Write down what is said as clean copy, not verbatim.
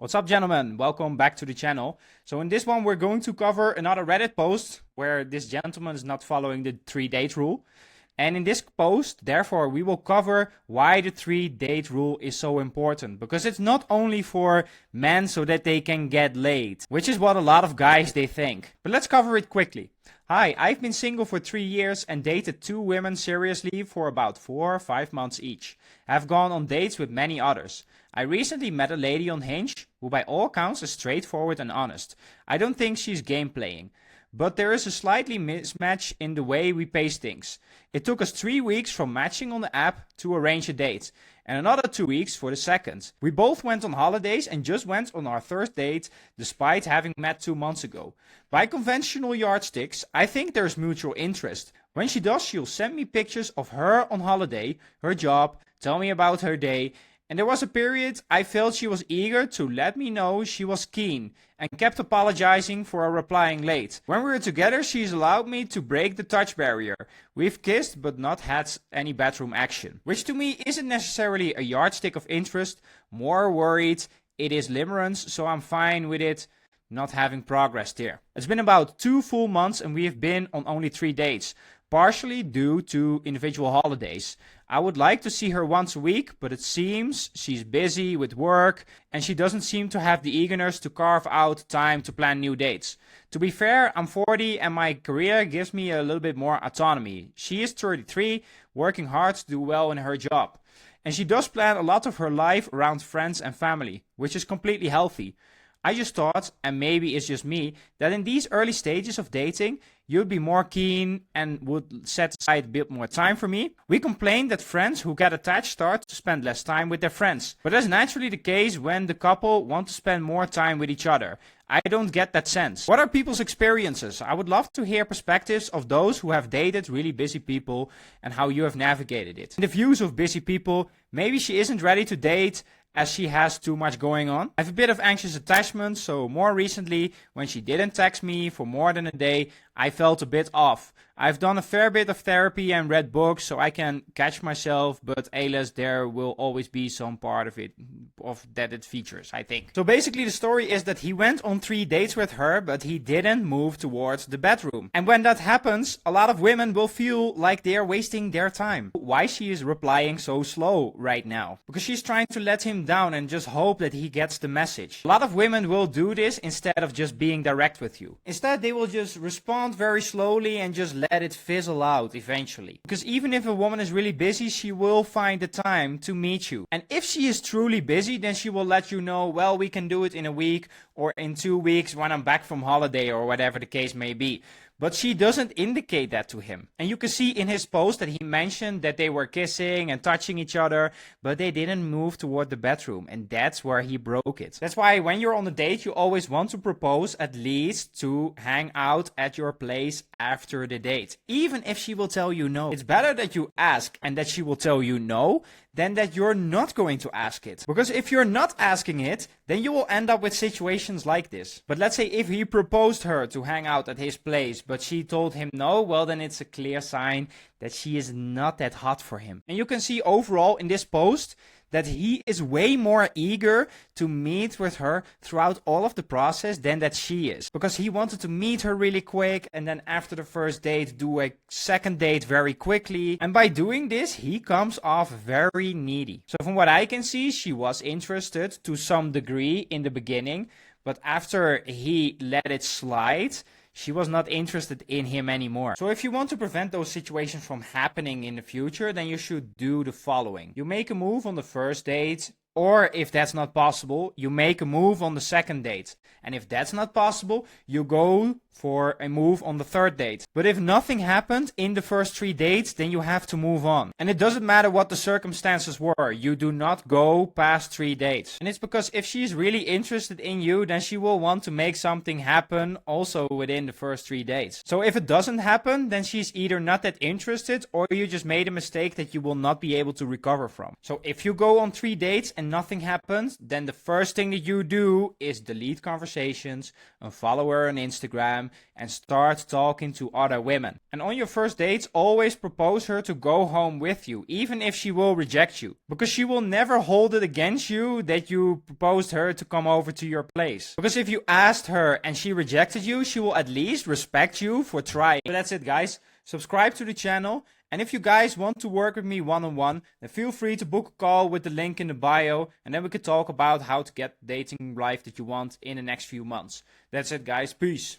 What's up, gentlemen? Welcome back to the channel. So in this one, we're going to cover another Reddit post where this gentleman is not following the 3-date rule. And in this post, therefore, we will cover why the 3-date rule is so important. Because it's not only for men so that they can get laid, which is what a lot of guys they think. But let's cover it quickly. Hi, I've been single for 3 years and dated 2 women seriously for about 4 or 5 months each. I've gone on dates with many others. I recently met a lady on Hinge who by all accounts is straightforward and honest. I don't think she's game playing. But there is a slightly mismatch in the way we pace things. It took us 3 weeks from matching on the app to arrange a date, and another 2 weeks for the second. We both went on holidays and just went on our third date despite having met 2 months ago. By conventional yardsticks, I think there's mutual interest. When she does, she'll send me pictures of her on holiday, her job, tell me about her day, and there was a period I felt she was eager to let me know she was keen and kept apologizing for replying late. When we were together, she's allowed me to break the touch barrier. We've kissed but not had any bedroom action, which to me isn't necessarily a yardstick of interest. More worried, it is limerence, so I'm fine with it not having progressed there. It's been about 2 full months and we have been on only 3 dates. Partially due to individual holidays. I would like to see her once a week, but it seems she's busy with work and she doesn't seem to have the eagerness to carve out time to plan new dates. To be fair, I'm 40 and my career gives me a little bit more autonomy. She is 33, working hard to do well in her job. And she does plan a lot of her life around friends and family, which is completely healthy. I just thought, and maybe it's just me, that in these early stages of dating, you'd be more keen and would set aside a bit more time for me. We complain that friends who get attached start to spend less time with their friends. But that's naturally the case when the couple want to spend more time with each other. I don't get that sense. What are people's experiences? I would love to hear perspectives of those who have dated really busy people and how you have navigated it. In the views of busy people, maybe she isn't ready to date as she has too much going on. I have a bit of anxious attachment, so more recently, when she didn't text me for more than a day, I felt a bit off. I've done a fair bit of therapy and read books so I can catch myself, but alas, there will always be some part of that it features, I think. So basically the story is that he went on 3 dates with her, but he didn't move towards the bedroom. And when that happens, a lot of women will feel like they are wasting their time. Why she is replying so slow right now? Because she's trying to let him down and just hope that he gets the message. A lot of women will do this instead of just being direct with you. Instead, they will just respond very slowly and just let it fizzle out eventually. Because even if a woman is really busy, she will find the time to meet you. And if she is truly busy, then she will let you know, well, we can do it in a week or in 2 weeks when I'm back from holiday or whatever the case may be. But she doesn't indicate that to him. And you can see in his post that he mentioned that they were kissing and touching each other, but they didn't move toward the bedroom. And that's where he broke it. That's why when you're on a date, you always want to propose at least to hang out at your place after the date. Even if she will tell you no. It's better that you ask and that she will tell you no than that you're not going to ask it. Because if you're not asking it, then you will end up with situations like this. But let's say if he proposed her to hang out at his place, but she told him no, well then it's a clear sign that she is not that hot for him. And you can see overall in this post that he is way more eager to meet with her throughout all of the process than that she is. Because he wanted to meet her really quick and then after the first date do a second date very quickly. And by doing this, he comes off very needy. So from what I can see, she was interested to some degree in the beginning, but after he let it slide, she was not interested in him anymore. So if you want to prevent those situations from happening in the future, then you should do the following. You make a move on the first date, or if that's not possible, you make a move on the second date. And if that's not possible, you go for a move on the third date. But if nothing happened in the first 3 dates, then you have to move on. And it doesn't matter what the circumstances were. You do not go past 3 dates. And it's because if she's really interested in you, then she will want to make something happen also within the first 3 dates. So if it doesn't happen, then she's either not that interested or you just made a mistake that you will not be able to recover from. So if you go on 3 dates and and nothing happens, then the first thing that you do is delete conversations, unfollow her on Instagram, and start talking to other women. And on your first dates, always propose her to go home with you, even if she will reject you. Because she will never hold it against you that you proposed her to come over to your place. Because if you asked her and she rejected you, she will at least respect you for trying. So that's it, guys. Subscribe to the channel. And if you guys want to work with me one-on-one, then feel free to book a call with the link in the bio, and then we can talk about how to get the dating life that you want in the next few months. That's it, guys. Peace.